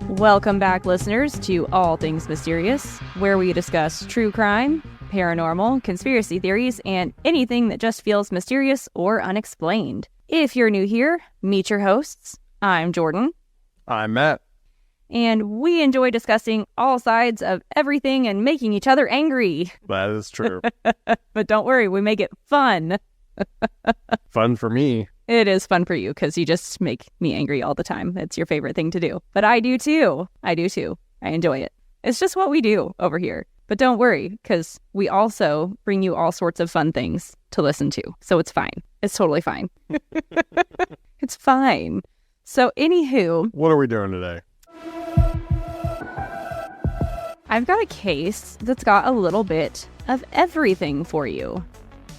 Welcome back, listeners, to All Things Mysterious, where we discuss true crime, paranormal, conspiracy theories, and anything that just feels mysterious or unexplained. If you're new here, meet your hosts. I'm Jordan. I'm Matt. And we enjoy discussing all sides of everything and making each other angry. That is true. But don't worry, we make it fun. Fun for me. It is fun for you because you just make me angry all the time. It's your favorite thing to do. But I do too. I enjoy it. It's just what we do over here. But don't worry, because we also bring you all sorts of fun things to listen to. So it's fine. It's totally fine. It's fine. So anywho. What are we doing today? I've got a case that's got a little bit of everything for you.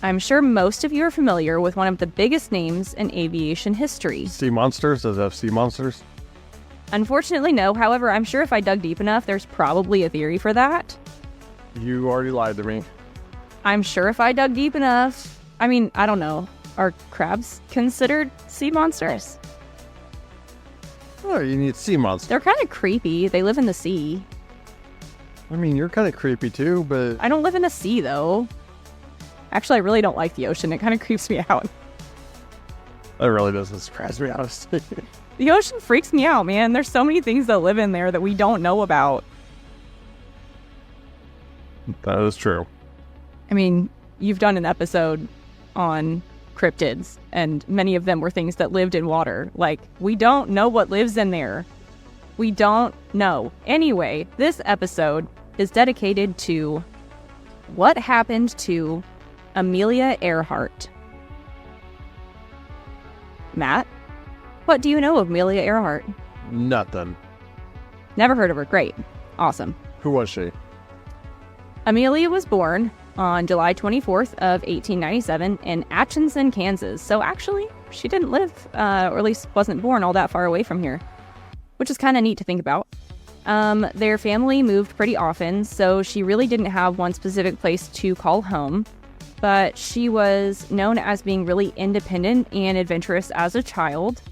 I'm sure most of you are familiar with one of the biggest names in aviation history. Sea monsters? Does it have sea monsters? Unfortunately, no. However, I'm sure if I dug deep enough, there's probably a theory for that. You already lied to me. I'm sure if I dug deep enough. I mean, I don't know. Are crabs considered sea monsters? Oh, you need sea monsters. They're kind of creepy. They live in the sea. I mean, you're kind of creepy too, but... I don't live in the sea, though. Actually, I really don't like the ocean. It kind of creeps me out. That really doesn't surprise me, honestly. The ocean freaks me out, man. There's so many things that live in there that we don't know about. That is true. I mean, you've done an episode on cryptids, and many of them were things that lived in water. Like, we don't know what lives in there. We don't know. Anyway, this episode is dedicated to what happened to Amelia Earhart. Matt, what do you know of Amelia Earhart? Nothing. Never heard of her. Great. Awesome. Who was she? Amelia was born on July 24th of 1897 in Atchison, Kansas. So actually, she didn't live, or at least wasn't born all that far away from here, which is kind of neat to think about. Their family moved pretty often, so she really didn't have one specific place to call home. But she was known as being really independent and adventurous as a child,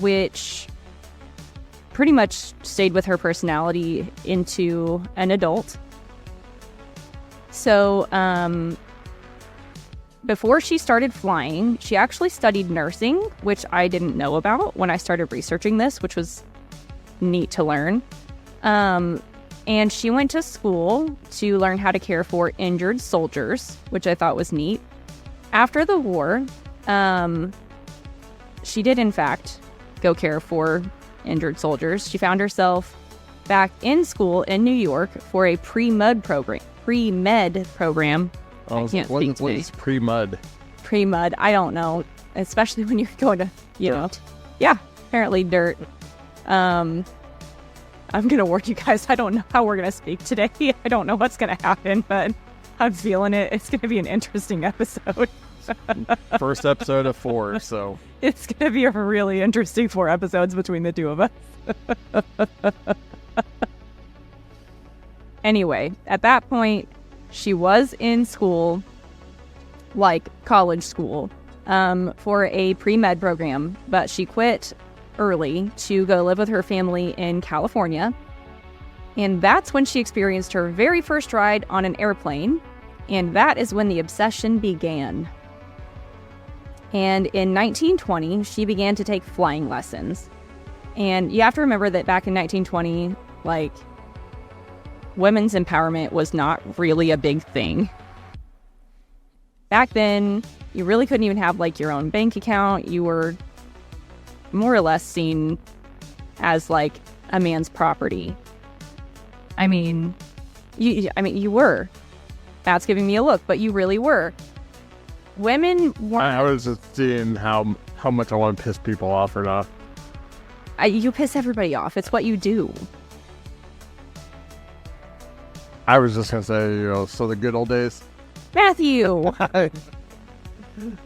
which pretty much stayed with her personality into an adult. So, before she started flying, she actually studied nursing, which I didn't know about when I started researching this, which was neat to learn. And she went to school to learn how to care for injured soldiers, which I thought was neat. After the war, she did, in fact, go care for injured soldiers. She found herself back in school in New York for a pre-med program. Oh, I can't what speak today. is pre-mud? Pre-mud, I don't know. Especially when you're going to, Dirt. Yeah, apparently dirt. I'm going to warn you guys, I don't know how we're going to speak today. I don't know what's going to happen, but I'm feeling it. It's going to be an interesting episode. First episode of 4, so... It's going to be a really interesting 4 episodes between the two of us. Anyway, at that point, she was in school, like college school, for a pre-med program, but she quit early to go live with her family in California. And that's when she experienced her very first ride on an airplane. And that is when the obsession began. And in 1920, she began to take flying lessons. And you have to remember that back in 1920, like, women's empowerment was not really a big thing. Back then, you really couldn't even have, like, your own bank account. You were more or less seen as, like, a man's property. I mean, you were. Matt's giving me a look, but you really were. Women weren't... I was just seeing how much I want to piss people off or not. You piss everybody off. It's what you do. I was just going to say, so the good old days. Matthew!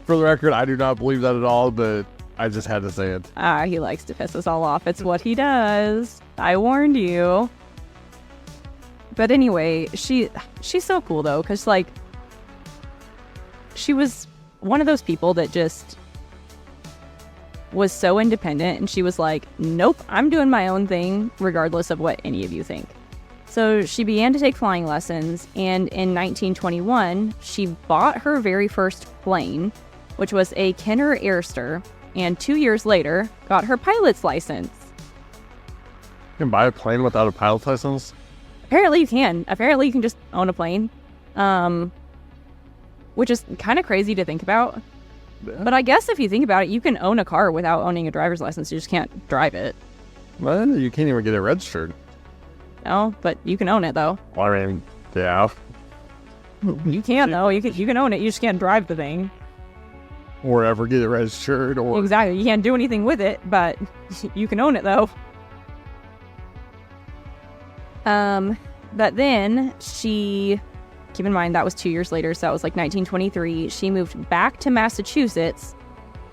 For the record, I do not believe that at all, but I just had to say it. He likes to piss us all off. It's what he does. I warned you. But anyway, she's so cool, though, because, like, she was one of those people that just was so independent, and she was like, nope, I'm doing my own thing regardless of what any of you think. So she began to take flying lessons, and in 1921, she bought her very first plane, which was a Kenner Airster, and 2 years later, got her pilot's license. You can buy a plane without a pilot's license? Apparently you can. Apparently you can just own a plane, which is kind of crazy to think about. Yeah. But I guess if you think about it, you can own a car without owning a driver's license. You just can't drive it. Well, you can't even get it registered. No, but you can own it, though. Well, I mean, yeah. You can, though. You can own it. You just can't drive the thing. Or ever get it registered. Or Exactly. You can't do anything with it, but you can own it, though. But then she, keep in mind, that was 2 years later, so that was like 1923. She moved back to Massachusetts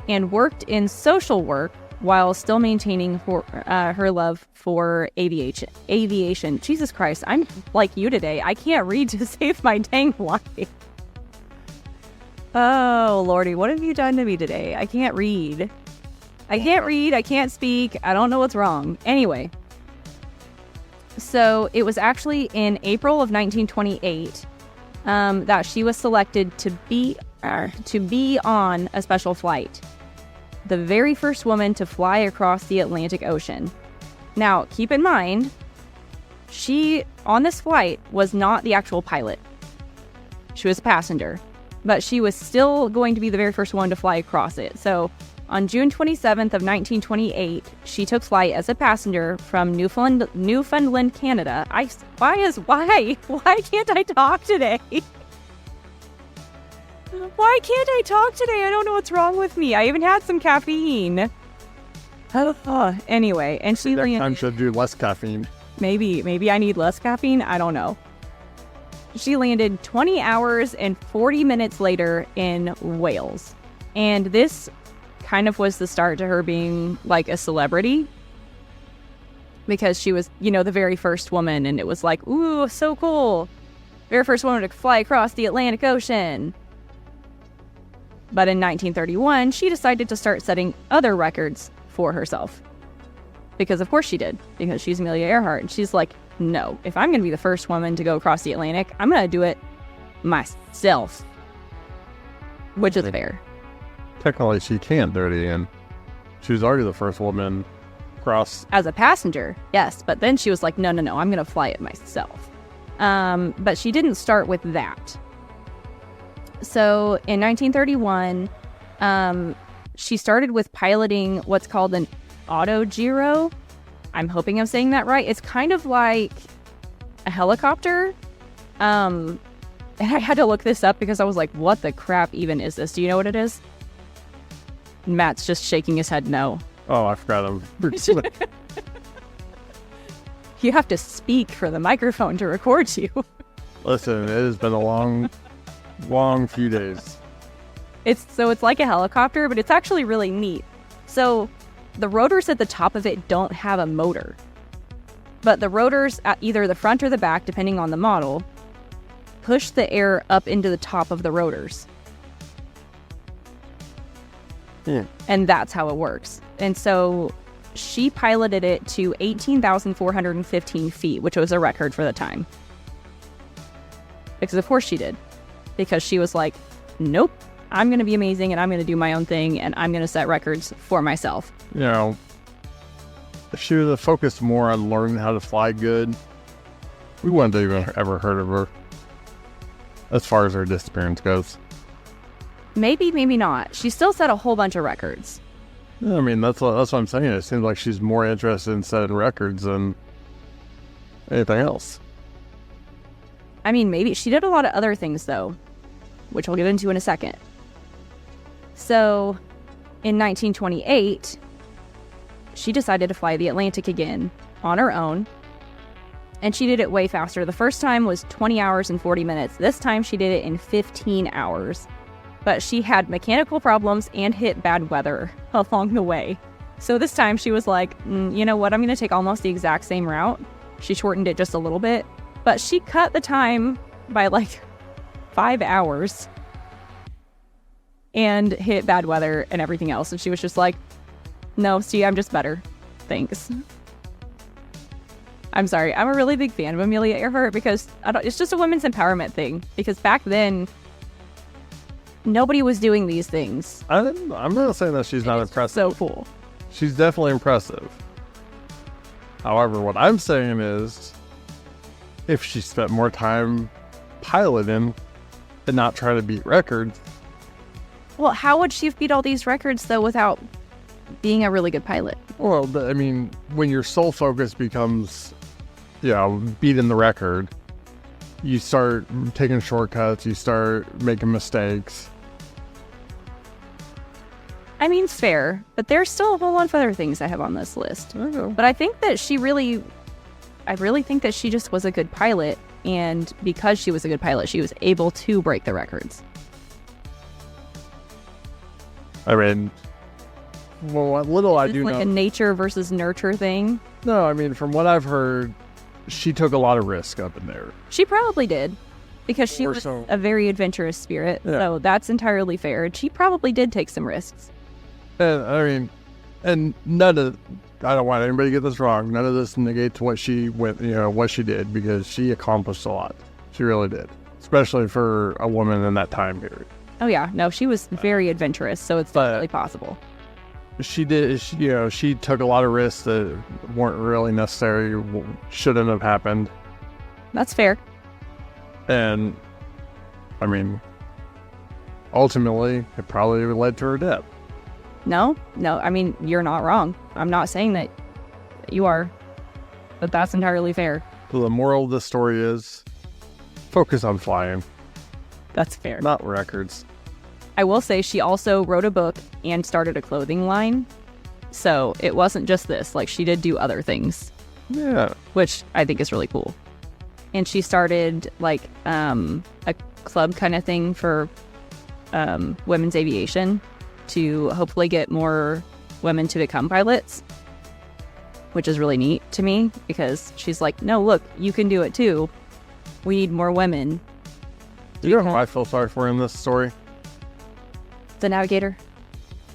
and worked in social work while still maintaining her love for aviation. Jesus Christ, I'm like you today. I can't read to save my dang life. Oh, Lordy, what have you done to me today? I can't read. I can't speak. I don't know what's wrong. Anyway. So it was actually in April of 1928 that she was selected to be on a special flight. The very first woman to fly across the Atlantic Ocean. Now, keep in mind, she, on this flight, was not the actual pilot. She was a passenger, but she was still going to be the very first one to fly across it. So, on June 27th of 1928, she took flight as a passenger from Newfoundland, Canada. Why can't I talk today? Why can't I talk today? I don't know what's wrong with me. I even had some caffeine. Anyway, and she next time should do less caffeine. Maybe I need less caffeine. I don't know. She landed 20 hours and 40 minutes later in Wales. And this kind of was the start to her being like a celebrity. Because she was, the very first woman, and it was like, ooh, so cool. Very first woman to fly across the Atlantic Ocean. But in 1931, she decided to start setting other records for herself. Because of course she did. Because she's Amelia Earhart. And she's like, no, if I'm going to be the first woman to go across the Atlantic, I'm going to do it myself. Which is fair. Technically, she can't do it again. She was already the first woman across. As a passenger, yes. But then she was like, no, I'm going to fly it myself. But she didn't start with that. So in 1931, she started with piloting what's called an autogyro. I'm hoping I'm saying that right. It's kind of like a helicopter. And I had to look this up because I was like, what the crap even is this? Do you know what it is? Matt's just shaking his head no. Oh, I forgot him. You have to speak for the microphone to record you. Listen, it has been a long few days. It's like a helicopter, but it's actually really neat. So the rotors at the top of it don't have a motor. But the rotors at either the front or the back, depending on the model, push the air up into the top of the rotors. Yeah. And that's how it works. And so she piloted it to 18,415 feet, which was a record for the time. Because of course she did. Because she was like, nope, I'm going to be amazing and I'm going to do my own thing and I'm going to set records for myself. If she would have focused more on learning how to fly good, we wouldn't have even ever heard of her as far as her disappearance goes. Maybe not. She still set a whole bunch of records. I mean, that's what I'm saying. It seems like she's more interested in setting records than anything else. I mean, maybe. She did a lot of other things, though, which I'll get into in a second. So, in 1928, she decided to fly the Atlantic again on her own, and she did it way faster. The first time was 20 hours and 40 minutes. This time, she did it in 15 hours. But she had mechanical problems and hit bad weather along the way. So this time, she was like, you know what? I'm going to take almost the exact same route. She shortened it just a little bit. But she cut the time by like 5 hours and hit bad weather and everything else. And she was just like, No, see, I'm just better. Thanks. I'm sorry. I'm a really big fan of Amelia Earhart because it's just a women's empowerment thing. Because back then, nobody was doing these things. I'm not saying that she's not impressive. So cool. She's definitely impressive. However, what I'm saying is, if she spent more time piloting and not trying to beat records. Well, how would she beat all these records, though, without being a really good pilot? Well, I mean, when your sole focus becomes, beating the record, you start taking shortcuts, you start making mistakes. I mean, fair, but there's still a whole lot of other things I have on this list. I know. But I think that I really think that she just was a good pilot, and because she was a good pilot, she was able to break the records. I mean, well, what little I do know. Like a nature versus nurture thing. No, I mean, from what I've heard, she took a lot of risk up in there. She probably did, because she was a very adventurous spirit, so that's entirely fair. And she probably did take some risks. And I mean, and I don't want anybody to get this wrong. None of this negates what she what she did, because she accomplished a lot. She really did, especially for a woman in that time period. Oh yeah, no, she was very adventurous, so it's definitely possible. She did, she took a lot of risks that weren't really necessary, shouldn't have happened. That's fair. And, I mean, ultimately, it probably led to her death. No, I mean, you're not wrong. I'm not saying that you are, but that's entirely fair. So the moral of the story is, focus on flying. That's fair. Not records. I will say she also wrote a book and started a clothing line. So it wasn't just this. Like, she did do other things. Yeah. Which I think is really cool. And she started, like, a club kind of thing for women's aviation to hopefully get more women to become pilots, which is really neat to me, because she's like, no, look, you can do it too. We need more women. Do you know who I feel sorry for in this story? The navigator?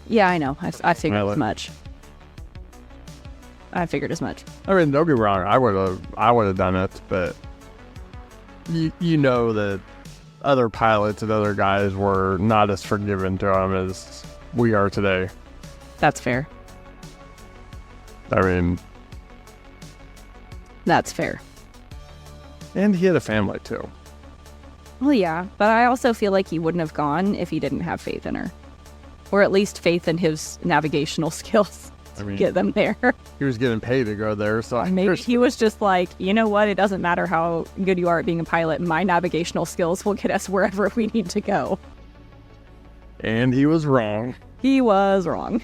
Yeah, I know. I figured as much. I figured as much. I mean, don't get me wrong. I would have done it, but you know that other pilots and other guys were not as forgiving to him as we are today. That's fair. I mean, that's fair. And he had a family too. Well, yeah, but I also feel like he wouldn't have gone if he didn't have faith in her. Or at least faith in his navigational skills to get them there. He was getting paid to go there, so maybe he was just like, you know what, it doesn't matter how good you are at being a pilot, my navigational skills will get us wherever we need to go. And he was wrong. He was wrong.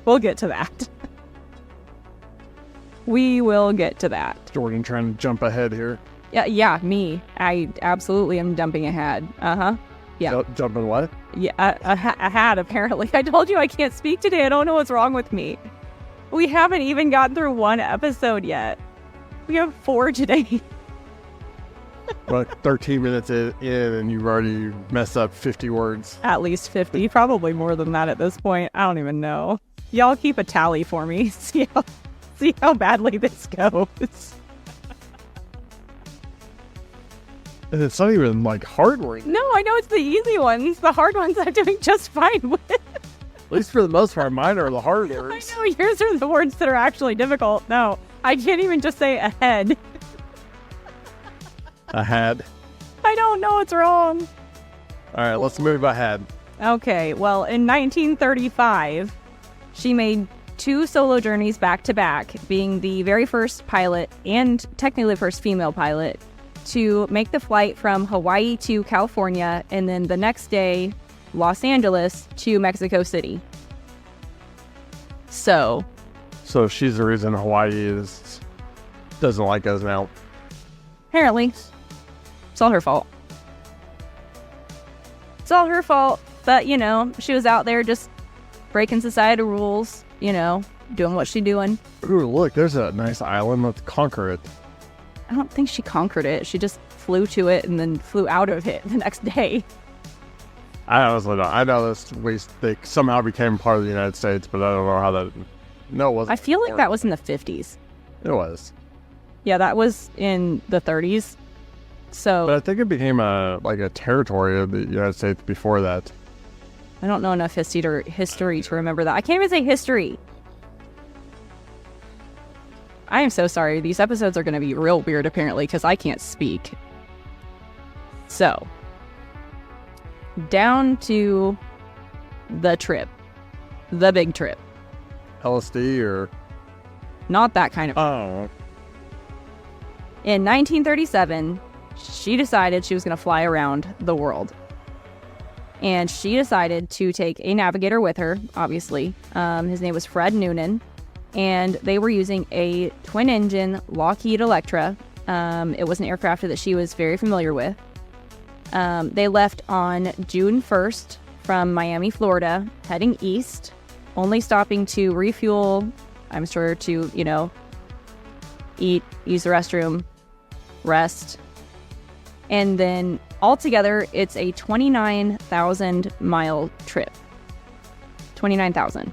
We'll get to that. We will get to that. Jordan trying to jump ahead here. Yeah, me. I absolutely am jumping ahead. Uh-huh. Yeah. Jumping what? Yeah, ahead, apparently. I told you I can't speak today. I don't know what's wrong with me. We haven't even gotten through one episode yet. We have 4 today. Like 13 minutes in and you've already messed up 50 words. At least 50. Probably more than that at this point. I don't even know. Y'all keep a tally for me. See how badly this goes. And it's not even like hard words. No, I know it's the easy ones. The hard ones I'm doing just fine with. At least for the most part, mine are the hard words. I know, yours are the words that are actually difficult. No, I can't even just say ahead. Ahead. I don't know what's wrong. All right, let's move ahead. Okay, well, in 1935, she made 2 solo journeys back to back, being the very first pilot and technically the first female pilot to make the flight from Hawaii to California, and then the next day, Los Angeles to Mexico City. So she's the reason Hawaii doesn't like us now. Apparently. It's all her fault. It's all her fault. But, she was out there just breaking societal rules, doing what she's doing. Ooh, look, there's a nice island. Let's conquer it. I don't think she conquered it. She just flew to it and then flew out of it the next day. I honestly don't. I know they somehow became part of the United States, but I don't know how that. No, it wasn't. I feel like that was in the 50s. It was. Yeah, that was in the 30s. So, But I think it became a territory of the United States before that. I don't know enough history to remember that. I can't even say history. I am so sorry. These episodes are going to be real weird, apparently, because I can't speak. So, down to the trip. The big trip. LSD or... Not that kind of... Oh. In 1937, she decided she was going to fly around the world. And she decided to take a navigator with her, obviously. His name was Fred Noonan. And they were using a twin-engine Lockheed Electra. It was an aircraft that she was very familiar with. They left on June 1st from Miami, Florida, heading east, only stopping to refuel, I'm sure to, eat, use the restroom, rest. And then altogether, it's a 29,000-mile trip. 29,000.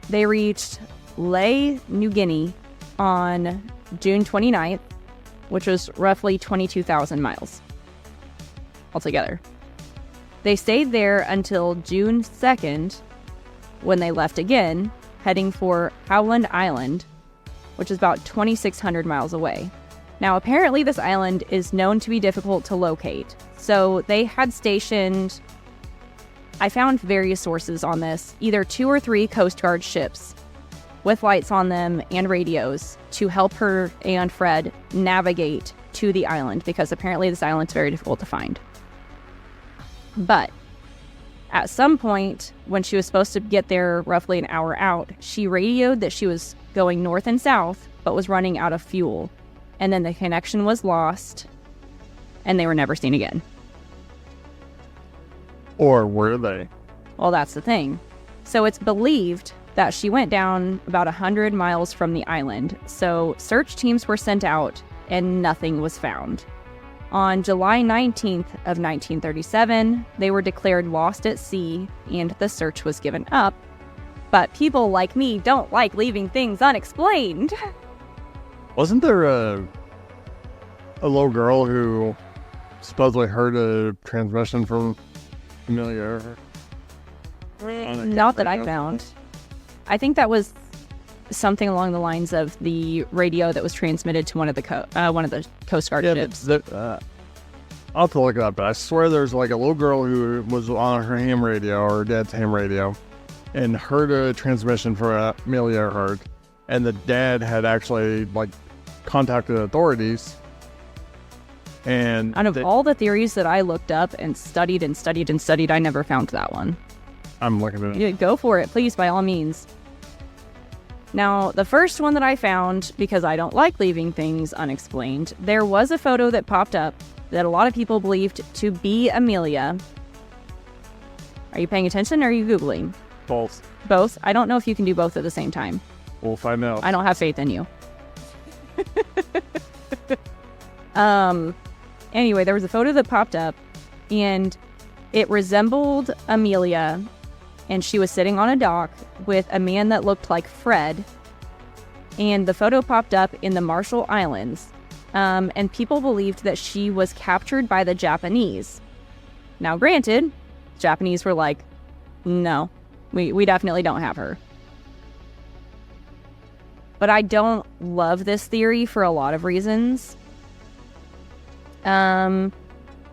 They reached Lae, New Guinea on June 29th, which was roughly 22,000 miles altogether. They stayed there until June 2nd, when they left again, heading for Howland Island, which is about 2,600 miles away. Now, apparently this island is known to be difficult to locate, so they had stationed, I found various sources on this, either 2 or 3 Coast Guard ships with lights on them and radios to help her and Fred navigate to the island, because apparently this island's very difficult to find. But at some point, when she was supposed to get there roughly an hour out, she radioed that she was going north and south, but was running out of fuel. And then the connection was lost, and they were never seen again. Or were they? Well, that's the thing. So it's believed that she went down about 100 miles from the island. So search teams were sent out, and nothing was found. On July 19th of 1937, they were declared lost at sea, and the search was given up. But people like me don't like leaving things unexplained. Wasn't there a little girl who supposedly heard a transmission from Amelia Earhart? Not that I found. I think that was something along the lines of the radio that was transmitted to one of the Coast Guard ships. I'll have to look it up, but I swear there's a little girl who was on her ham radio, or her dad's ham radio, and heard a transmission from Amelia Earhart, and the dad had actually contacted authorities. And out of all the theories that I looked up and studied, I never found that one. I'm looking at it. Yeah, go for it, please, by all means. Now, the first one that I found, because I don't like leaving things unexplained, there was a photo that popped up that a lot of people believed to be Amelia. Are you paying attention, or are you Googling? Both. Both? I don't know if you can do both at the same time. We'll find out. I don't have faith in you. Anyway, there was a photo that popped up, and it resembled Amelia, and she was sitting on a dock with a man that looked like Fred, and the photo popped up in the Marshall Islands, and people believed that she was captured by the Japanese. Now, granted, Japanese were like, no, we definitely don't have her. But I don't love this theory for a lot of reasons.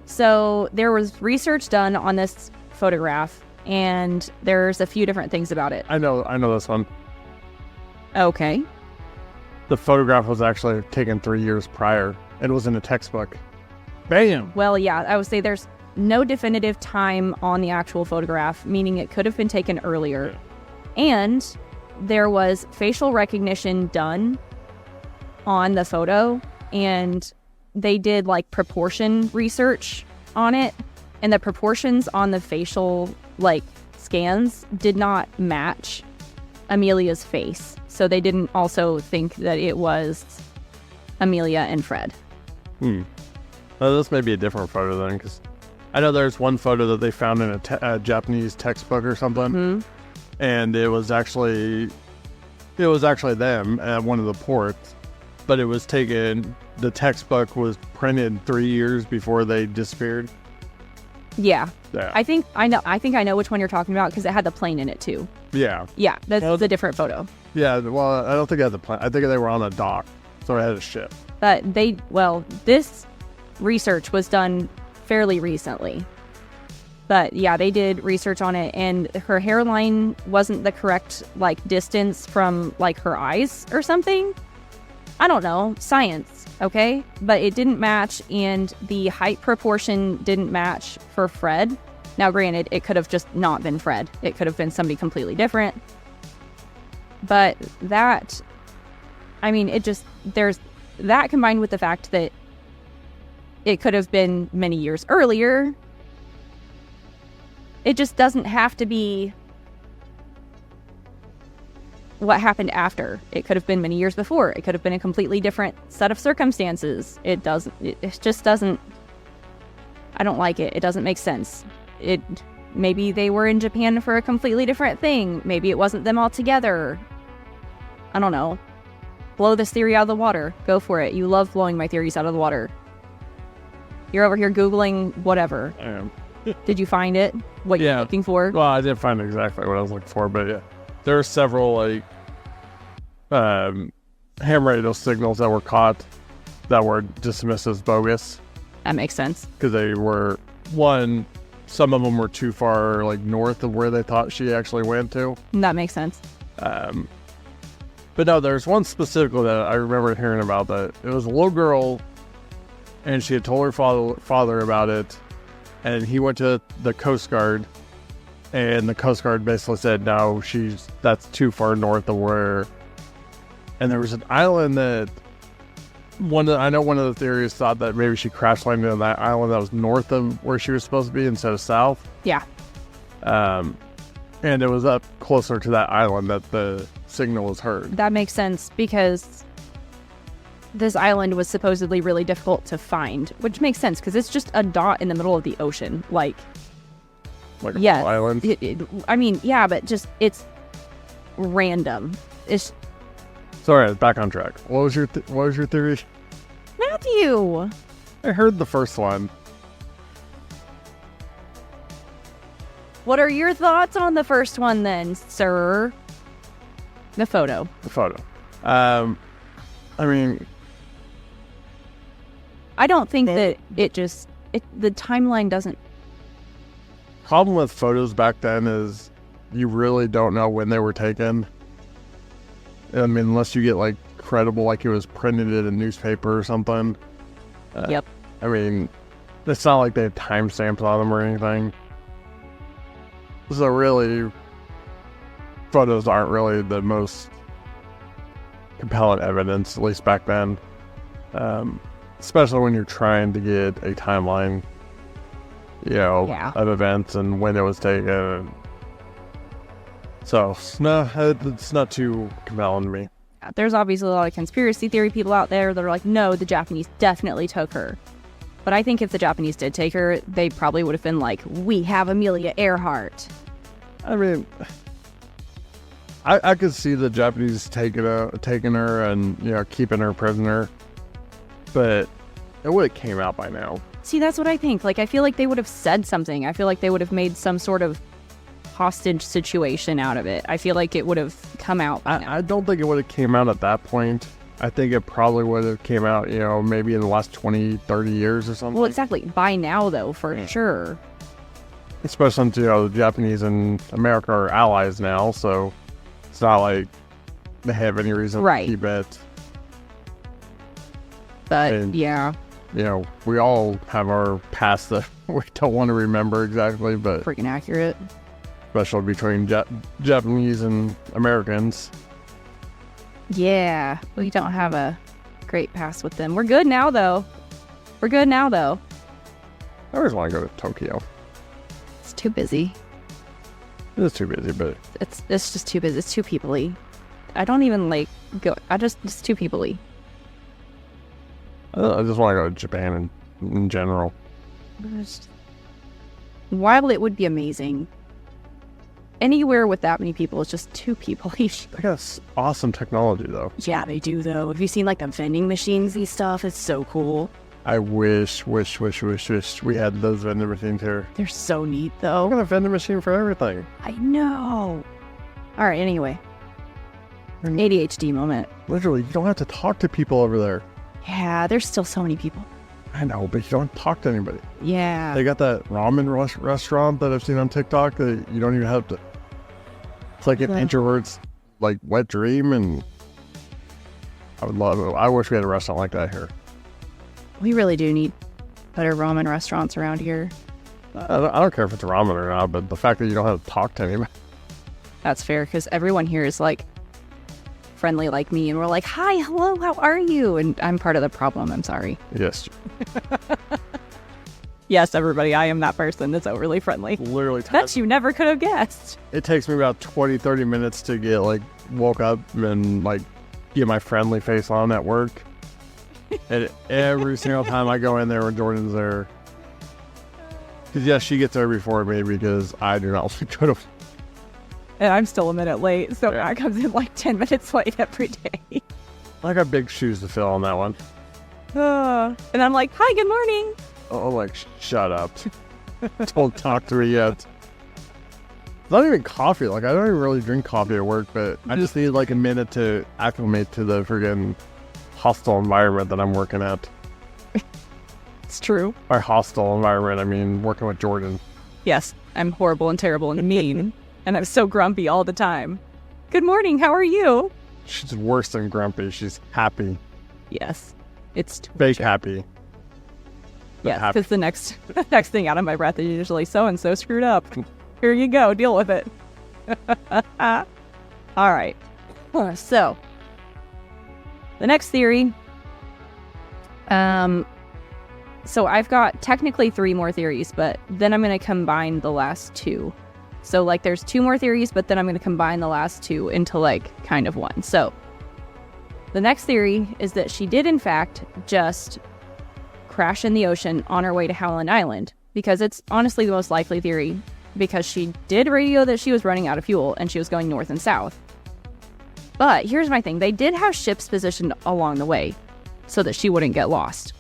So there was research done on this photograph, and there's a few different things about it. I know this one. Okay. The photograph was actually taken 3 years prior. It was in a textbook. Bam! Well, yeah, I would say there's no definitive time on the actual photograph, meaning it could have been taken earlier. And there was facial recognition done on the photo, and they did proportion research on it, and the proportions on the facial scans did not match Amelia's face. So they didn't also think that it was Amelia and Fred. Well, this may be a different photo then, because I know there's one photo that they found in a Japanese textbook or something, and it was actually them at one of the ports, but it was taken. The textbook was printed 3 years before they disappeared. Yeah. Yeah. I think I know which one you're talking about because it had the plane in it too. Yeah. Yeah, that's a different photo. Yeah, well, I don't think it had the plane. I think they were on a dock, so it had a ship. But this research was done fairly recently. But yeah, they did research on it, and her hairline wasn't the correct distance from her eyes or something. I don't know, science, okay? But it didn't match, and the height proportion didn't match for Fred. Now, granted, it could have just not been Fred. It could have been somebody completely different. But that, there's that combined with the fact that it could have been many years earlier. It just doesn't have to be what happened after. It could have been many years before. It could have been a completely different set of circumstances. It just doesn't, I don't like it. It doesn't make sense. Maybe they were in Japan for a completely different thing. Maybe it wasn't them all together. I don't know. Blow this theory out of the water. Go for it. You love blowing my theories out of the water. You're over here Googling whatever. I am. Did you find it? What you're looking for? Well, I didn't find exactly what I was looking for, but yeah. There are several ham radio signals that were caught that were dismissed as bogus. That makes sense. Because they were, some of them were too far north of where they thought she actually went to. That makes sense. But no, there's one specifically that I remember hearing about, that it was a little girl, and she had told her father about it, and he went to the Coast Guard, and the Coast Guard basically said, no, that's too far north of where. And there was an island that I know one of the theories thought that maybe she crash landed on that island that was north of where she was supposed to be instead of south. Yeah. And it was up closer to that island that the signal was heard. That makes sense because this island was supposedly really difficult to find, which makes sense because it's just a dot in the middle of the ocean. Like a island? Yeah, but just it's random. It's sorry, back on track. What was your theory? Matthew! I heard the first one. What are your thoughts on the first one then, sir? The photo. I don't think that the timeline doesn't. Problem with photos back then is you really don't know when they were taken. Unless you get credible, it was printed in a newspaper or something. Yep. It's not like they have timestamps on them or anything. So really, photos aren't really the most compelling evidence, at least back then. Especially when you're trying to get a timeline, of events and when it was taken. So, no, it's not too compelling to me. There's obviously a lot of conspiracy theory people out there that are like, no, the Japanese definitely took her. But I think if the Japanese did take her, they probably would have been like, we have Amelia Earhart. I could see the Japanese taking her and, keeping her prisoner. But it would have came out by now. See, that's what I think. I feel like they would have said something. I feel like they would have made some sort of hostage situation out of it. I feel like it would have come out by now. I don't think it would have came out at that point. I think it probably would have came out, maybe in the last 20, 30 years or something. Well, exactly. By now, though, for sure. Especially since, the Japanese and America are allies now, so it's not like they have any reason to keep it. But, yeah. We all have our past that we don't want to remember exactly, but... Freaking accurate. Especially between Japanese and Americans. Yeah, we don't have a great past with them. We're good now, though. I always want to go to Tokyo. It's too busy. It is too busy, but... It's just too busy. It's too people-y. I don't even, go... It's too people-y. I just want to go to Japan in general. while it would be amazing, anywhere with that many people is just 2 people each. They got awesome technology, though. Yeah, they do, though. Have you seen, like, the vending machines and stuff? It's so cool. I wish we had those vending machines here. They're so neat, I though. got a vending machine for everything. I know. All right, anyway. ADHD moment. Literally, you don't have to talk to people over there. Yeah, there's still so many people. I know, but you don't talk to anybody. Yeah. They got that ramen restaurant that I've seen on TikTok that you don't even have to. It's like an introvert's like wet dream, and I would love it. I wish we had a restaurant like that here. We really do need better ramen restaurants around here. I don't care if it's ramen or not, but the fact that you don't have to talk to anybody. That's fair, because everyone here is like friendly like me, and we're like, hi, hello, how are you? And I'm part of the problem. I'm sorry. Yes. Yes, everybody, I am that person that's overly friendly. Literally. That you never could have guessed. It takes me about 20-30 minutes to get like woke up and like get my friendly face on at work. And every single time I go in there when Jordan's there. Because yes, she gets there before me because I do not want to go to. And I'm still a minute late, so I comes in like 10 minutes late every day. I got big shoes to fill on that one. And I'm like, hi, good morning. Oh, like, shut up. Don't talk to me yet. Not even coffee. Like, I don't even really drink coffee at work, but I just need like a minute to acclimate to the friggin' hostile environment that I'm working at. It's true. By hostile environment, I mean working with Jordan. Yes, I'm horrible and terrible and mean. And I'm so grumpy all the time. Good morning, how are you? She's worse than grumpy. She's happy. Yes. It's fake happy. Yes, because the next thing out of my breath is usually so-and-so screwed up. Here you go, deal with it. All right. So, the next theory. So I've got technically 3 more theories, but then I'm going to combine the last 2. So, like, there's 2 more theories, but then I'm going to combine the last 2 into, like, kind of one. So, the next theory is that she did, in fact, just crash in the ocean on her way to Howland Island, because it's honestly the most likely theory, because she did radio that she was running out of fuel, and she was going north and south. But here's my thing. They did have ships positioned along the way so that she wouldn't get lost.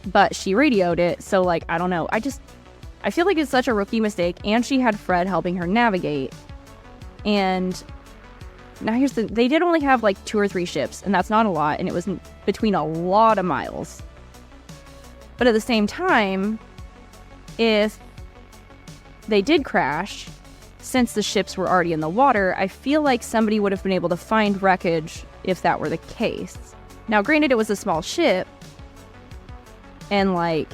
But she radioed it, so, like, I don't know. I feel like it's such a rookie mistake, and she had Fred helping her navigate. And now here's they did only have like 2 or 3 ships, and that's not a lot, and it was between a lot of miles. But at the same time, if they did crash, since the ships were already in the water, I feel like somebody would have been able to find wreckage if that were the case. Now, granted, it was a small ship, and like,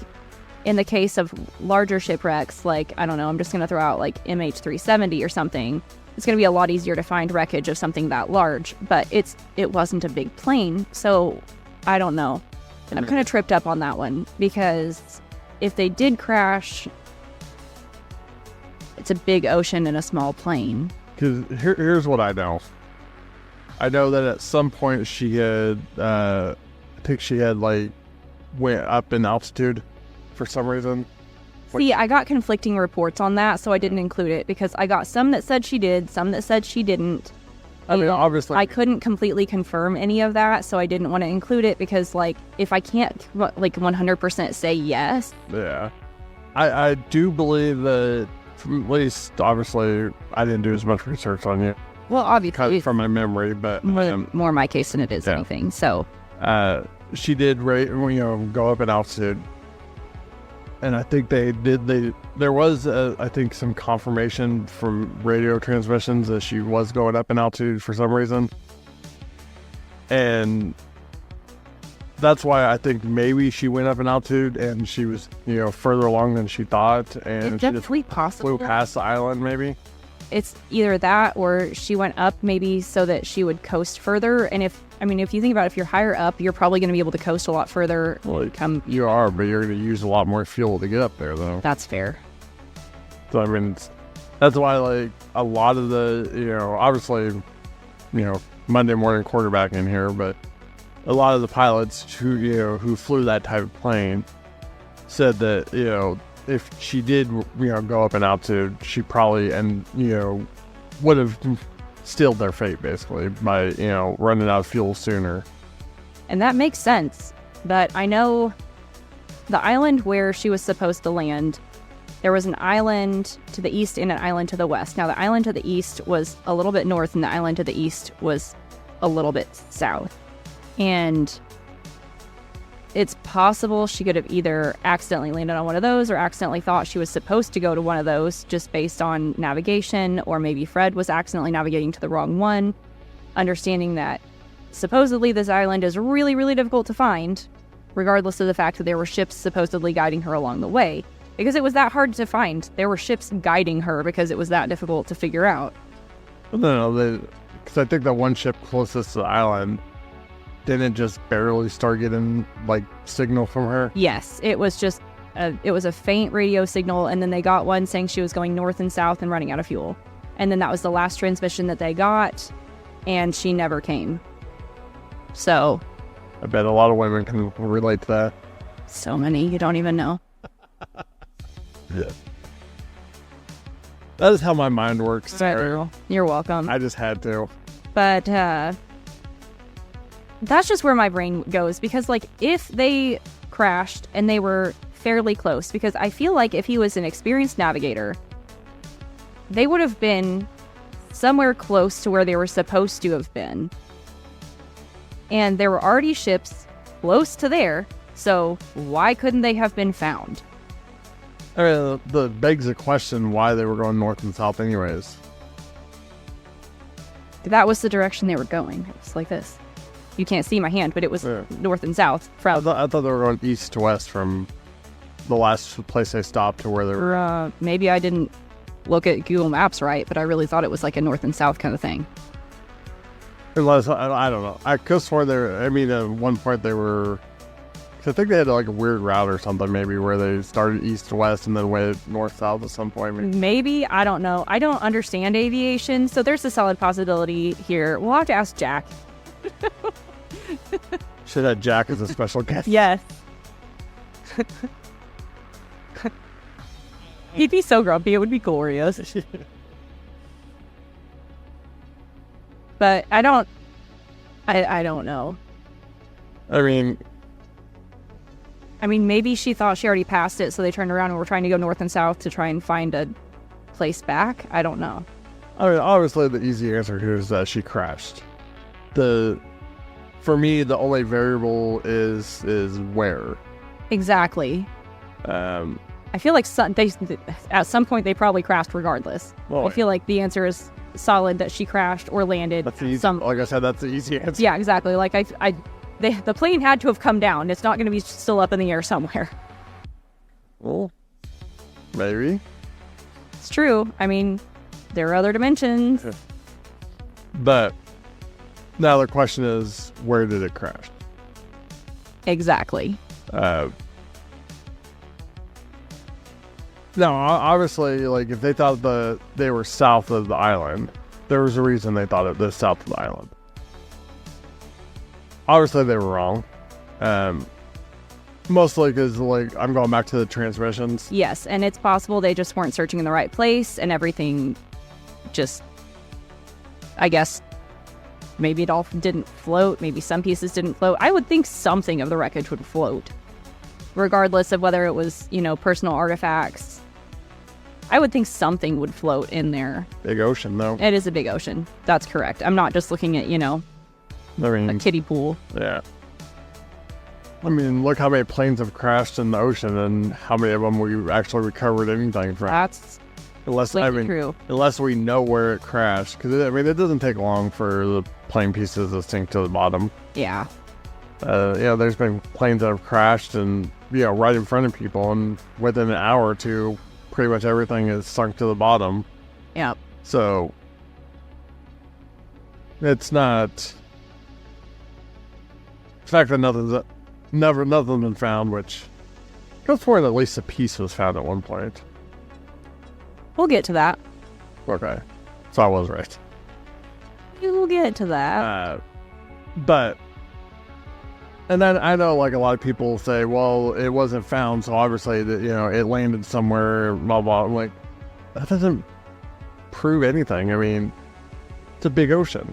in the case of larger shipwrecks, like, I don't know, I'm just going to throw out like MH370 or something, it's going to be a lot easier to find wreckage of something that large, but it wasn't a big plane, so I don't know. And I'm kind of tripped up on that one, because if they did crash, it's a big ocean and a small plane. Because here's what I know. I know that at some point she had, I think she had like went up in altitude for some reason. See, I got conflicting reports on that, so I didn't include it, because I got some that said she did, some that said she didn't. I mean, obviously, I couldn't completely confirm any of that, so I didn't want to include it, because, like, if I can't, like, 100% say yes. Yeah. I do believe that, at least, obviously, I didn't do as much research on you. Well, obviously. From my memory, but... more my case than it is anything, so... She did, go up in altitude. And I think there was, I think, some confirmation from radio transmissions that she was going up in altitude for some reason. And that's why I think maybe she went up in altitude and she was, further along than she thought. And it's definitely possible. Flew past the island, maybe. It's either that or she went up maybe so that she would coast further. And if you think about it, if you're higher up, you're probably going to be able to coast a lot further. Well, you are, but you're going to use a lot more fuel to get up there, though. That's fair. So, I mean, that's why, like, a lot of the, obviously, Monday morning quarterback in here, but a lot of the pilots who flew that type of plane said that, if she did, go up in altitude, she probably, would have sealed their fate, basically, by, running out of fuel sooner. And that makes sense. But I know the island where she was supposed to land, there was an island to the east and an island to the west. Now, the island to the east was a little bit north, and the island to the east was a little bit south. And it's possible she could have either accidentally landed on one of those or accidentally thought she was supposed to go to one of those just based on navigation, or maybe Fred was accidentally navigating to the wrong one, understanding that supposedly this island is really, really difficult to find, regardless of the fact that there were ships supposedly guiding her along the way. Because it was that hard to find. There were ships guiding her because it was that difficult to figure out. No, because I think the one ship closest to the island didn't just barely start getting, signal from her. Yes, it was just, it was a faint radio signal, and then they got one saying she was going north and south and running out of fuel. And then that was the last transmission that they got, and she never came. So. I bet a lot of women can relate to that. So many, you don't even know. Yeah. That is how my mind works. Right. You're welcome. I just had to. But, that's just where my brain goes, because if they crashed and they were fairly close, because I feel like if he was an experienced navigator, they would have been somewhere close to where they were supposed to have been. And there were already ships close to there, so why couldn't they have been found? I mean, that begs the question why they were going north and south anyways. That was the direction they were going. It was like this. You can't see my hand, but it was north and south. I thought they were going east to west from the last place they stopped to where they were. Maybe I didn't look at Google Maps right, but I really thought it was like a north and south kind of thing. Unless, I don't know. I could swear at one point they were, cause I think they had a weird route or something, maybe, where they started east to west and then went north south at some point. Maybe, I don't know. I don't understand aviation, so there's a solid possibility here. We'll have to ask Jack. Should have Jack as a special guest. Yes. He'd be so grumpy. It would be glorious. But I don't know. I mean, maybe she thought she already passed it, so they turned around and were trying to go north and south to try and find a place back. I don't know. I mean, obviously the easy answer here is that she crashed. For me, the only variable is where. Exactly. I feel like at some point they probably crashed regardless. Well, I feel like the answer is solid that she crashed or landed. That's like I said, that's the easy answer. Yeah, exactly. Like the plane had to have come down. It's not going to be still up in the air somewhere. Well, maybe. It's true. I mean, there are other dimensions. But now the question is, where did it crash? Exactly. No, obviously, if they thought they were south of the island, there was a reason they thought it was south of the island. Obviously, they were wrong. Mostly because, I'm going back to the transmissions. Yes, and it's possible they just weren't searching in the right place, and everything just, I guess, maybe it all didn't float. Maybe some pieces didn't float. I would think something of the wreckage would float, regardless of whether it was, personal artifacts. I would think something would float in there. Big ocean, though. It is a big ocean. That's correct. I'm not just looking at, a kiddie pool. Yeah. I mean, look how many planes have crashed in the ocean and how many of them we actually recovered anything from. That's true. Unless we know where it crashed. Because, it doesn't take long for the plane pieces to sink to the bottom. Yeah. There's been planes that have crashed and, right in front of people, and within an hour or two, pretty much everything is sunk to the bottom. Yep. So, it's not... The fact that nothing's been found, which goes for at least a piece was found at one point. We'll get to that. Okay. So I was right. We'll get to that. But And then I know, like, a lot of people say, well, it wasn't found, so obviously that, it landed somewhere, blah blah. I'm like, that doesn't prove anything. I mean, it's a big ocean.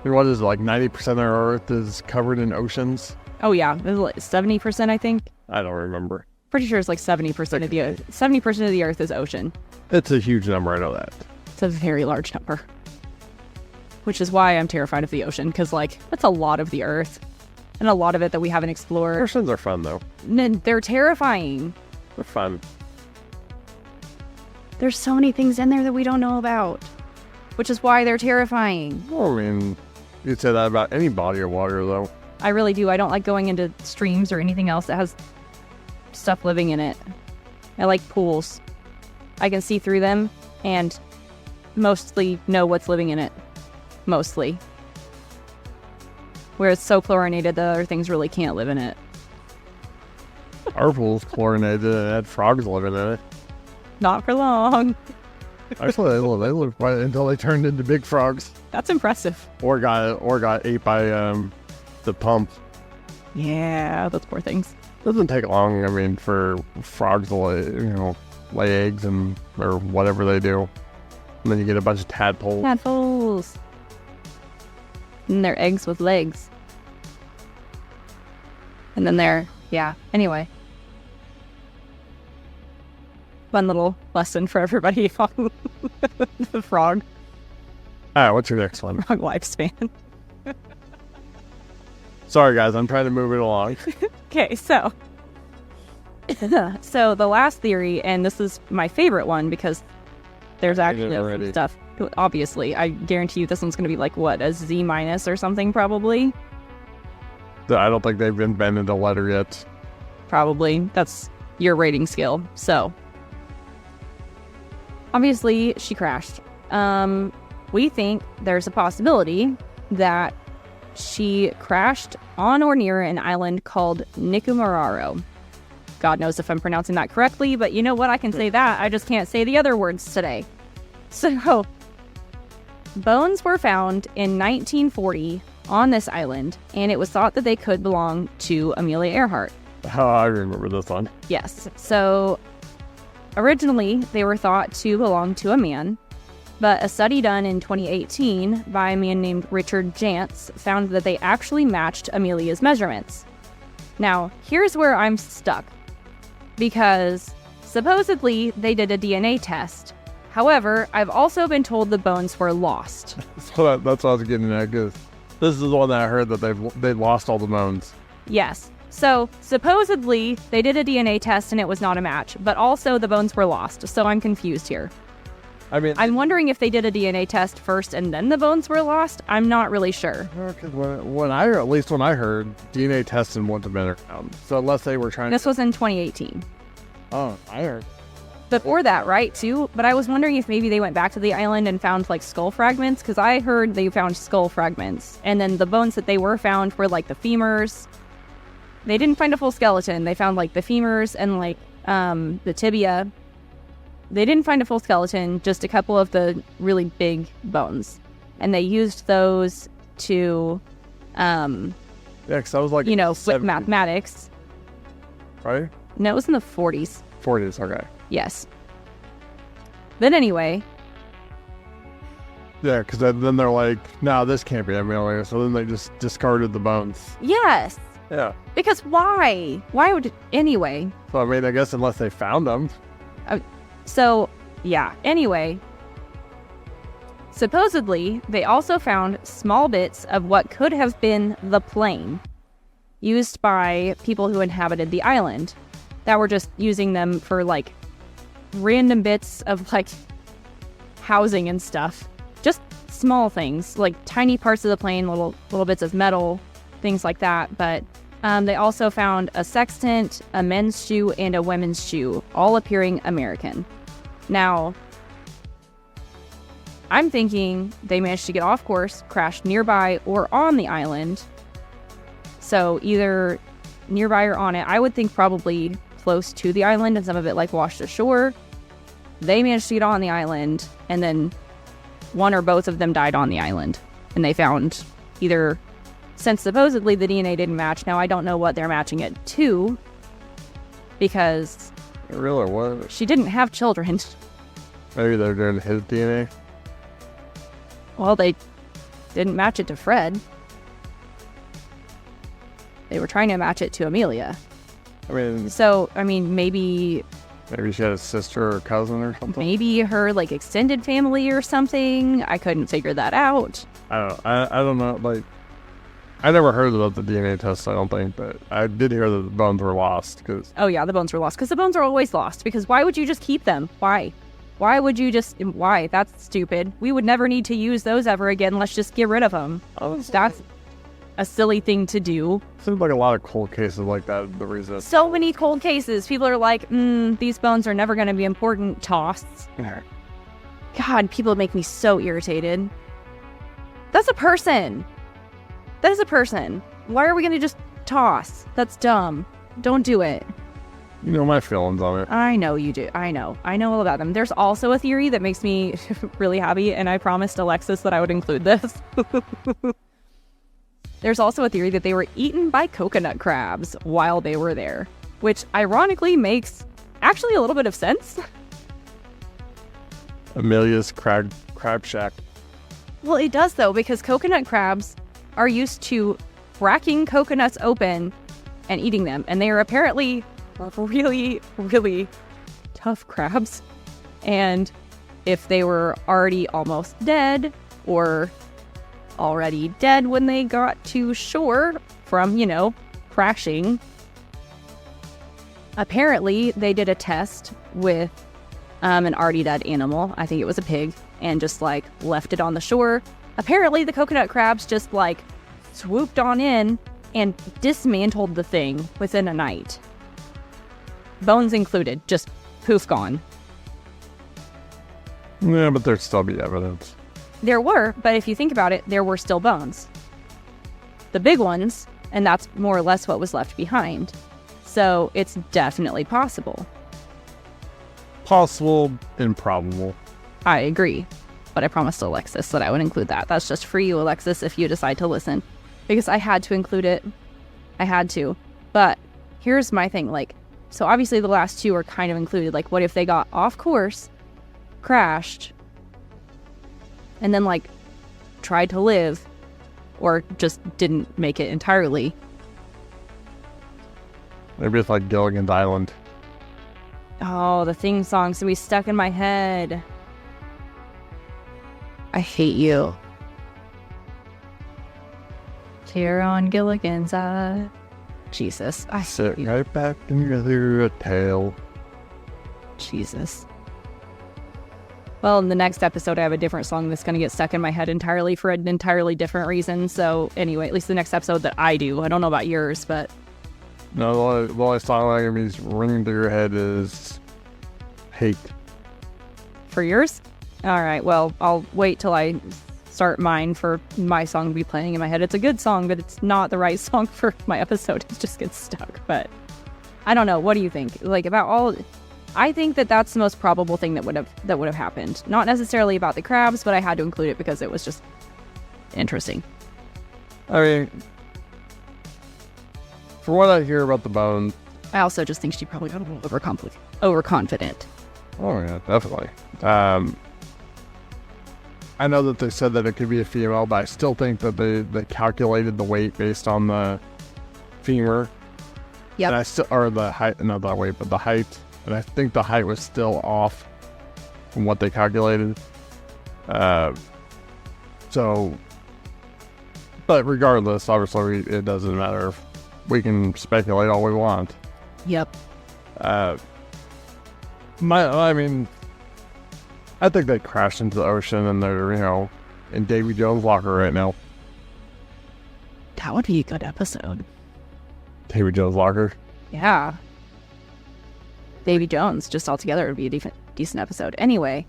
And what is it, like 90% of our Earth is covered in oceans? Oh yeah, it was like 70%, I think. I don't remember. Pretty sure it's like 70% of the 70% of the Earth is ocean. It's a huge number. I know that. It's a very large number, which is why I'm terrified of the ocean, because like that's a lot of the Earth, and a lot of it that we haven't explored. Oceans are fun though. They're terrifying. They're fun. There's so many things in there that we don't know about, which is why they're terrifying. Well, I mean, you'd say that about any body of water, though. I really do. I don't like going into streams or anything else that has stuff living in it. I like pools. I can see through them and mostly know what's living in it. Mostly. Where it's so chlorinated that other things really can't live in it. Our pool's chlorinated and it had frogs living in it. Not for long. Actually, they lived by until they turned into big frogs. That's impressive. Or got ate by the pump. Yeah, those poor things. Doesn't take long. I mean, for frogs to lay eggs or whatever they do, and then you get a bunch of tadpoles. Tadpoles. And they're eggs with legs. And then anyway. Fun little lesson for everybody on the frog. All right, what's your next one? Frog lifespan. Sorry, guys, I'm trying to move it along. Okay, so the last theory, and this is my favorite one because there's actually some stuff. Obviously, I guarantee you this one's going to be like, what, a Z- or something probably? I don't think they've invented a letter yet. Probably. That's your rating scale. So, obviously, she crashed. We think there's a possibility that she crashed on or near an island called Nikumaroro. God knows if I'm pronouncing that correctly, but you know what? I can say that. I just can't say the other words today. So, bones were found in 1940 on this island, and it was thought that they could belong to Amelia Earhart. Oh, I remember this one. Yes. So, originally, they were thought to belong to a man, but a study done in 2018 by a man named Richard Jantz found that they actually matched Amelia's measurements. Now, here's where I'm stuck, because supposedly they did a DNA test. However, I've also been told the bones were lost. So that's what I was getting at, because this is the one that I heard that they lost all the bones. Yes. So, supposedly, they did a DNA test and it was not a match, but also the bones were lost, so I'm confused here. I mean, I'm wondering if they did a DNA test first and then the bones were lost. I'm not really sure. Because when I heard, DNA testing wouldn't have been around. So unless they were trying This was in 2018. Oh, I heard. Before that, right, too? But I was wondering if maybe they went back to the island and found, like, skull fragments, because I heard they found skull fragments. And then the bones that they were found were, like, the femurs. They didn't find a full skeleton. They found, like, the femurs and, like, the tibia. They didn't find a full skeleton, just a couple of the really big bones. And they used those to, yeah, because I was like, with mathematics. Right? No, it was in the 40s. 40s, okay. Yes. But anyway. Yeah, because then they're like, no, this can't be Amelia. So then they just discarded the bones. Yes. Yeah. Because why? Why would... Anyway. So, I mean, I guess unless they found them. So, yeah. Anyway. Supposedly, they also found small bits of what could have been the plane used by people who inhabited the island that were just using them for, like, random bits of, like, housing and stuff. Just small things, like tiny parts of the plane, little bits of metal, things like that. But they also found a sextant, a men's shoe, and a women's shoe, all appearing American. Now, I'm thinking they managed to get off course, crashed nearby or on the island. So either nearby or on it. I would think probably close to the island, and some of it like washed ashore. They managed to get on the island, and then one or both of them died on the island, and they found either since supposedly the DNA didn't match, now I don't know what they're matching it to, because It really was. she didn't have children. Maybe they're doing his DNA. Well, they didn't match it to Fred. They were trying to match it to Amelia. I mean, So, I mean, maybe she had a sister or cousin or something. maybe her, like, extended family or something. I couldn't figure that out. I don't know. Like, I never heard about the DNA test, I don't think, but I did hear that the bones were lost. Oh, yeah, the bones were lost. Because the bones are always lost. Because why would you just keep them? Why? Why would you just... Why? That's stupid. We would never need to use those ever again. Let's just get rid of them. That's a silly thing to do. Seems like a lot of cold cases like that, the reason. So many cold cases. People are like, these bones are never going to be important. Toss. God, people make me so irritated. That's a person. That is a person. Why are we going to just toss? That's dumb. Don't do it. You know my feelings on it. I know you do. I know all about them. There's also a theory that makes me really happy, and I promised Alexis that I would include this. There's also a theory that they were eaten by coconut crabs while they were there, which ironically makes actually a little bit of sense. Amelia's crab shack. Well, it does, though, because coconut crabs are used to cracking coconuts open and eating them, and they are apparently really, really tough crabs. And if they were already almost dead, or already dead when they got to shore from, crashing, apparently they did a test with an already dead animal. I think it was a pig, and just left it on the shore. Apparently the coconut crabs just swooped on in and dismantled the thing within a night. Bones included, just poof gone. Yeah, but there'd still be evidence. There were, but if you think about it, there were still bones. The big ones, and that's more or less what was left behind. So it's definitely possible. Possible, improbable. I agree. But I promised Alexis that I would include that. That's just for you, Alexis, if you decide to listen. Because I had to include it. I had to. But here's my thing. So obviously the last two are kind of included. What if they got off course, crashed, and then tried to live, or just didn't make it entirely? Maybe it's like Gilligan's Island. Oh, the theme song's gonna be stuck in my head. I hate you. Tear on Gilligan's Eye. Jesus. I Sit right back and gather a tail. Jesus. Well, in the next episode, I have a different song that's going to get stuck in my head entirely for an entirely different reason. So anyway, at least the next episode that I do. I don't know about yours, but... No, the only song that is ringing through your head is Hate. For yours? All right, well, I'll wait till I start mine for my song to be playing in my head. It's a good song, but it's not the right song for my episode. It just gets stuck. But I don't know. What do you think? About all... I think that that's the most probable thing that would have happened. Not necessarily about the crabs, but I had to include it because it was just interesting. I mean, for what I hear about the bones... I also just think she probably got a little overconfident. Oh, yeah, definitely. I know that they said that it could be a female, but I still think that they calculated the weight based on the femur. Yep. And or the height, not the weight, but the height. And I think the height was still off from what they calculated. So, but regardless, obviously, it doesn't matter. We can speculate all we want. Yep. I think they crashed into the ocean and they're, in Davy Jones' locker right now. That would be a good episode. Davy Jones' locker? Yeah. Davy Jones, just altogether, would be a decent episode. Anyway,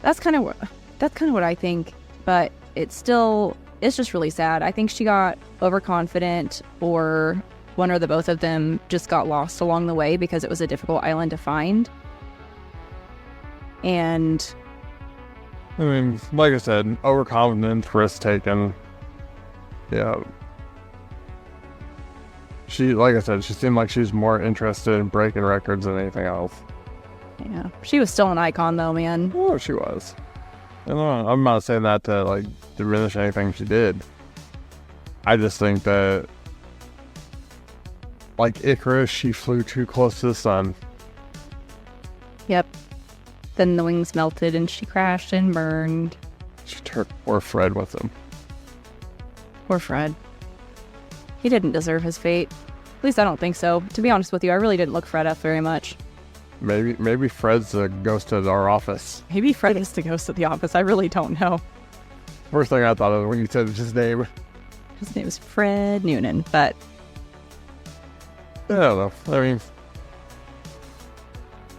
that's kind of what I think, but it's just really sad. I think she got overconfident, or one or the both of them just got lost along the way because it was a difficult island to find. And I mean, like I said, overconfident, risk taken. Yeah. She, like I said, she seemed like she was more interested in breaking records than anything else. Yeah. She was still an icon, though, man. Oh, she was. And I'm not saying that to, like, diminish anything she did. I just think that, like Icarus, she flew too close to the sun. Yep. Then the wings melted and she crashed and burned. She took poor Fred with him. Poor Fred. He didn't deserve his fate. At least I don't think so. To be honest with you, I really didn't look Fred up very much. Maybe Fred's the ghost of our office. Maybe Fred is the ghost of the office. I really don't know. First thing I thought of when you said his name. His name is Fred Noonan, but... I don't know.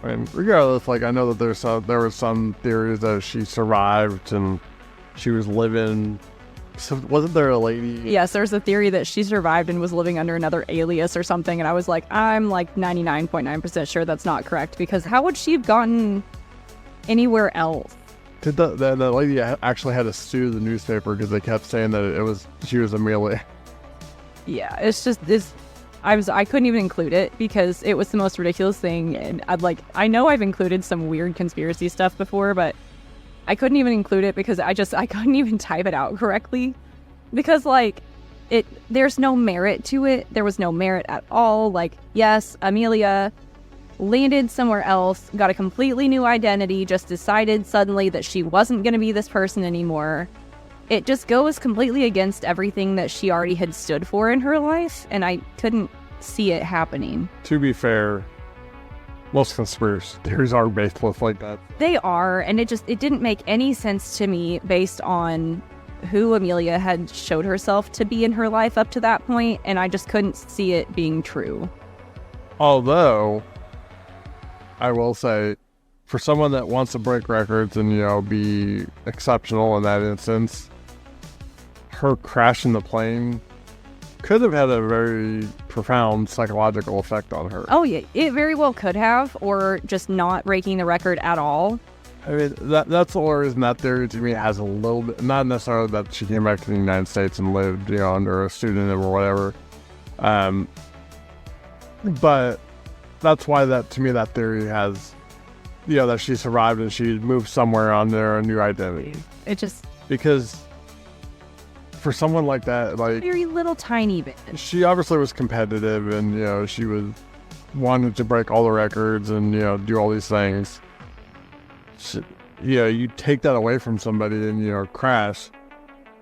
I mean, regardless, like, I know that there were some theories that she survived and she was living... So wasn't there a lady? Yes, there's a theory that she survived and was living under another alias or something, and I was like, I'm like 99.9% sure that's not correct, because how would she have gotten anywhere else? Did the lady actually had to sue the newspaper because they kept saying that she was Amelia? Yeah, it's just this. I couldn't even include it because it was the most ridiculous thing, and I know I've included some weird conspiracy stuff before, but I couldn't even include it because I couldn't even type it out correctly, because there's no merit to it. There was no merit at all. Like, yes, Amelia landed somewhere else, got a completely new identity, just decided suddenly that she wasn't going to be this person anymore. It just goes completely against everything that she already had stood for in her life, and I couldn't see it happening. To be fair, most conspiracy theories are baseless like that. They are, and it didn't make any sense to me based on who Amelia had showed herself to be in her life up to that point, and I just couldn't see it being true. Although, I will say, for someone that wants to break records and, be exceptional in that instance, her crashing the plane could have had a very profound psychological effect on her. Oh, yeah, it very well could have, or just not breaking the record at all. I mean, that's the only reason that theory to me has a little bit, not necessarily that she came back to the United States and lived, under a pseudonym or whatever. But that's why that theory has, that she survived and she moved somewhere under a new identity. It just... Because for someone like that, like... very little tiny bit. She obviously was competitive and, she was wanted to break all the records and, do all these things. You take that away from somebody and, crash.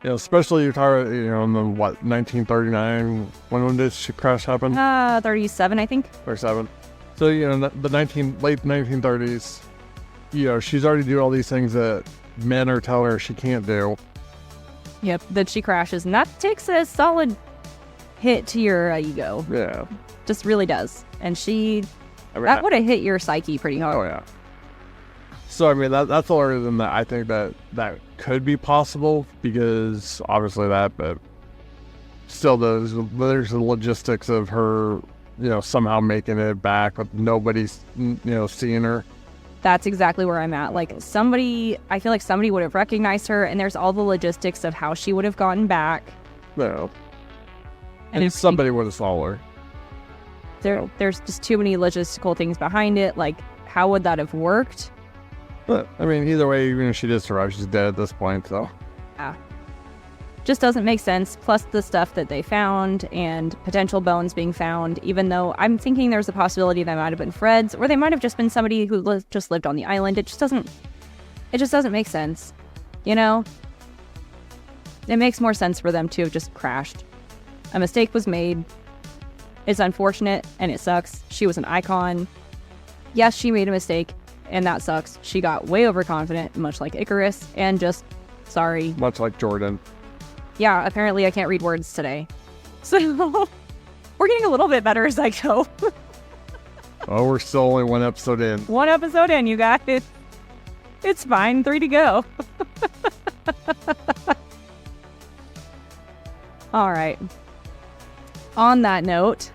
Especially you're talking, in the, 1939? When did she crash happen? 37, I think. 37. So, the late 1930s, she's already doing all these things that men are telling her she can't do. Yep, then she crashes, and that takes a solid hit to your ego. Yeah. Just really does. And that would have hit your psyche pretty hard. Oh, yeah. So, I mean, that's the only reason that I think that could be possible, because obviously but still there's the logistics of her, somehow making it back with nobody's, seeing her. That's exactly where I'm at. Like, I feel like somebody would have recognized her, and there's all the logistics of how she would have gotten back. No. And if somebody would have saw her. There's just too many logistical things behind it. Like, how would that have worked? But, I mean, either way, even if she did survive, she's dead at this point, so. Yeah. Just doesn't make sense. Plus the stuff that they found and potential bones being found, even though I'm thinking there's a possibility they might have been Fred's, or they might have just been somebody who just lived on the island. It just doesn't make sense. It makes more sense for them to have just crashed. A mistake was made. It's unfortunate and it sucks. She was an icon. Yes, she made a mistake and that sucks. She got way overconfident, much like Icarus, and just sorry. Much like Jordan. Yeah, apparently I can't read words today. So, we're getting a little bit better as I go. Oh, we're still only one episode in. One episode in, you guys. It's fine. 3 to go. All right. On that note...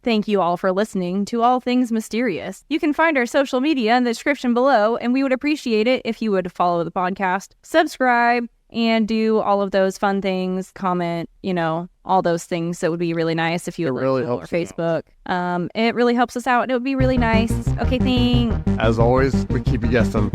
Thank you all for listening to All Things Mysterious. You can find our social media in the description below, and we would appreciate it if you would follow the podcast, subscribe, and do all of those fun things, comment, all those things. That would be really nice if you would really like helps or Facebook. It really helps us out, and it would be really nice. Okay, thanks. As always, we keep you guessing.